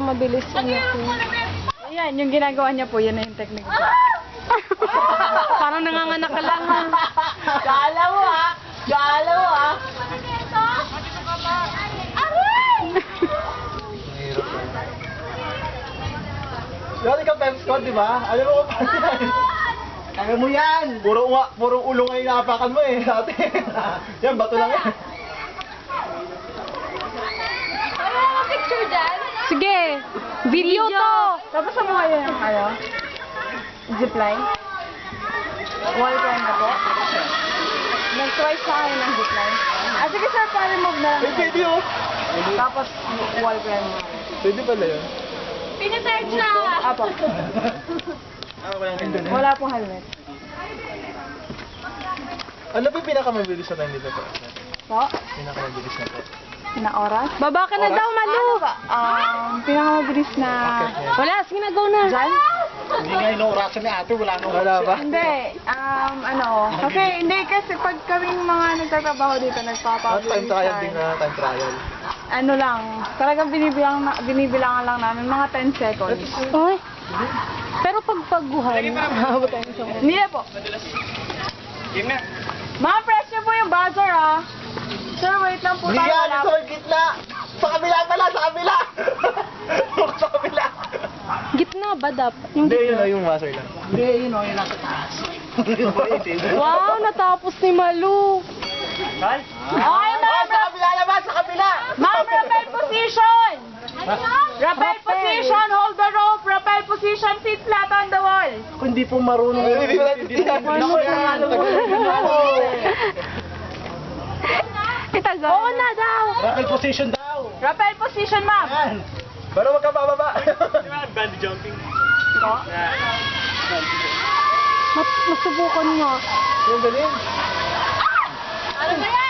mabilis niya po. Ayan, yung ginagawa niya po, yan na yung technique. Parang nanganganak ka lang ha. Gala mo ha! Gala mo ha! Dati ka Pep Squad, di ba? Alam mo kung paano yan? Kaya mo yan! Puro ulo ngayon nakapakan mo eh, dati. Yan, bato lang yan. Picture dyan? Sige, video to. Tapos sa mga yun yung zipline. Wall climb na po. Nag-twice sa akin ng zipline. Ah, sige sir, pa-remove na lang. May video! Tapos wall climb na. Pwede pala yun. Pinasearch na! Apo. Walang helmet. Wala pong helmet. Ano ba yung pinakamabilis na time dito po? Po? Pinakamabilis na po. Na oras? Baba ka na Oras? daw, Malu. Pinakamabilis na... Wala, sige na, go na. Diyan? Hindi nga inuurasan ni ate, wala nang wala ba? Hindi. Kasi pag kaming mga nagtatrabaho dito, nagpapapublish Time trial din na time trial. ano lang, talagang binibilangan lang namin, mga 10 seconds. Oy. Pero pag pagguhan, habot tayo sa Hindi na po. Game na. Mga press nyo po yung buzzer ah. Sir, wait lang po Hindi tayo. yan, Wala sa gitna! Sa kabila pala, sa kabila! Sa kabila! gitna ba dapat? Yung Hindi, yun gitna. o, yung master lang. Hindi, yun o, yung nasa taas. Wow, natapos ni Malu. Kal? Okay, ma'am. Sa kabila naman, sa kabila! Ma'am, rappel position! Rappel position, hold the rope, rappel position, feet flat on the wall. Kung hindi po marunong yun, hindi natin Ano yan. Itagal. Oo na daw. Rappel position daw! Rappel position, ma'am. Yan! Pero wag ka bababa. Bungee jumping. Masubukan nga. Yung galing. Ano ba yan?